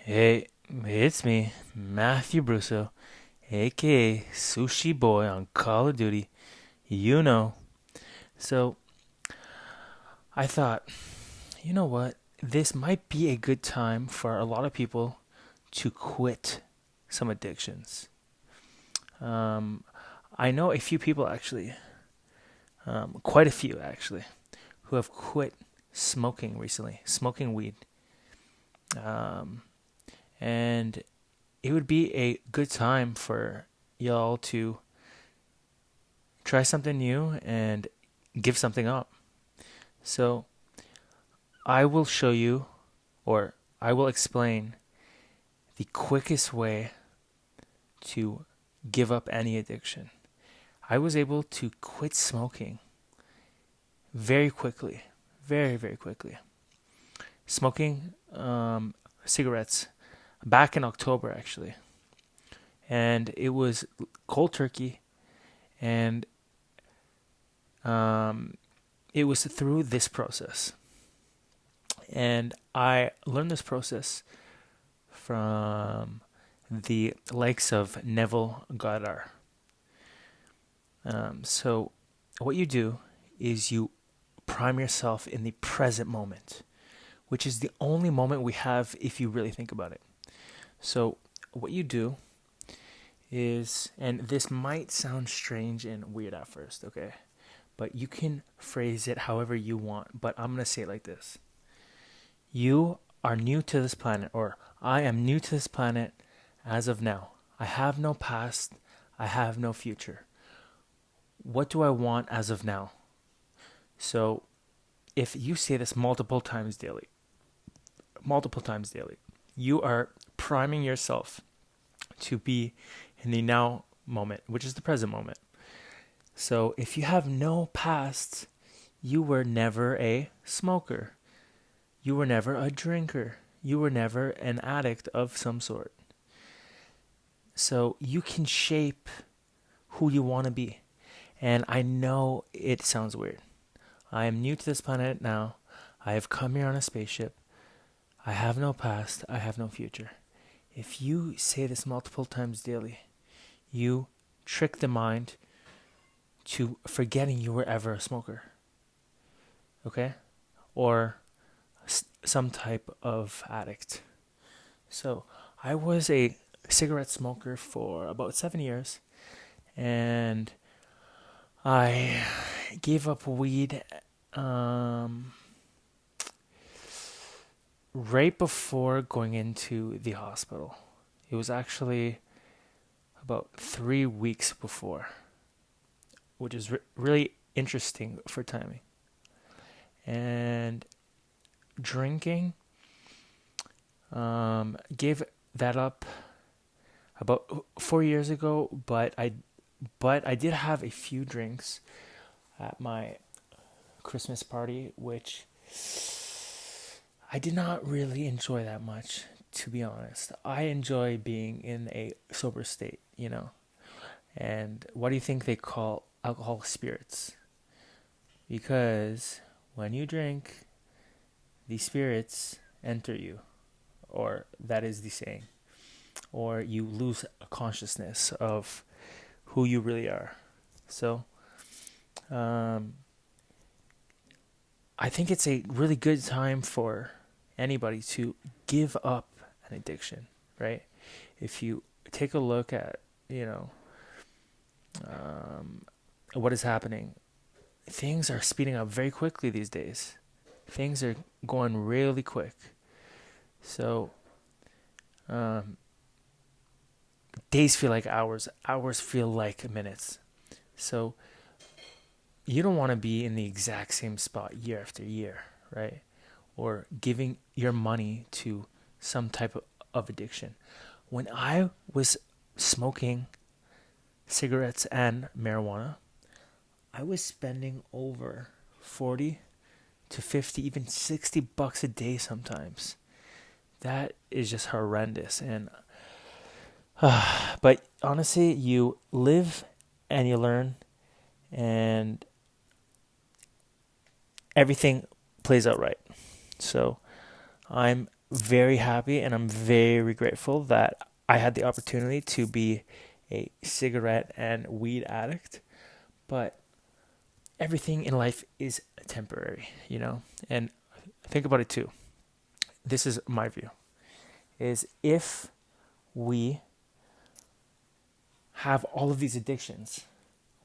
Hey, it's me, Matthew Brusso, aka Sushi Boy on Call of Duty. You know. So, I thought, you know what? This might be a good time for a lot of people to quit some addictions. Um, I know a few people actually, quite a few actually, who have quit smoking recently, smoking weed. Um, and it would be a good time for y'all to try something new and give something up. So, I will show you, or I will explain the quickest way to give up any addiction. I was able to quit smoking very quickly, very quickly. Smoking cigarettes back in October, actually. And it was cold turkey, and um, it was through this process. And I learned this process from the likes of Neville Goddard. So, what you do is you prime yourself in the present moment, which is the only moment we have if you really think about it. So, what you do is, and this might sound strange and weird at first, okay? But you can phrase it however you want, but I'm going to say it like this. You are new to this planet, or I am new to this planet as of now. I have no past, I have no future. What do I want as of now? So, if you say this multiple times daily, you are priming yourself to be in the now moment, which is the present moment. So, if you have no past, you were never a smoker. You were never a drinker. You were never an addict of some sort. So, you can shape who you want to be. And I know it sounds weird. I am new to this planet now. I have come here on a spaceship. I have no past. I have no future. If you say this multiple times daily, you trick the mind to forgetting you were ever a smoker. Okay? Or some type of addict. So, I was a cigarette smoker for about 7 years, and I gave up weed um, right before going into the hospital. It was actually about 3 weeks before, which is really interesting for timing. And drinking, gave that up about 4 years ago, but I did have a few drinks at my Christmas party, which I did not really enjoy that much, to be honest. I enjoy being in a sober state, you know. And what do you think they call alcohol spirits? Because when you drink, the spirits enter you, or that is the saying, or you lose a consciousness of who you really are. So, um, I think it's a really good time for anybody to give up an addiction, right? If you take a look at, you know, um, what is happening, things are speeding up very quickly these days. Things are going really quick. So, um, days feel like hours, hours feel like minutes. So, you don't want to be in the exact same spot year after year, right? Or giving your money to some type of addiction. When I was smoking cigarettes and marijuana, I was spending over 40 to 50, even $60 a day sometimes. That is just horrendous. And but honestly, you live and you learn, and everything plays out right. So I'm very happy and I'm very grateful that I had the opportunity to be a cigarette and weed addict. But everything in life is temporary, you know? And think about it too. This is my view. Is if we have all of these addictions,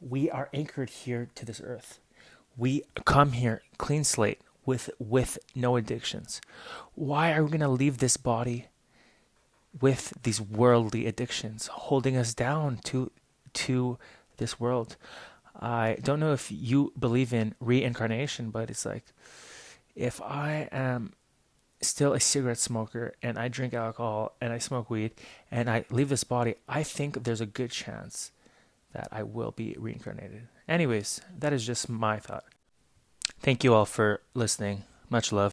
we are anchored here to this earth. We come here clean slate with no addictions. Why are we going to leave this body with these worldly addictions holding us down to this world? I don't know if you believe in reincarnation, but it's like if I am still a cigarette smoker and I drink alcohol and I smoke weed and I leave this body, I think there's a good chance that I will be reincarnated. Anyways, that is just my thought. Thank you all for listening. Much love.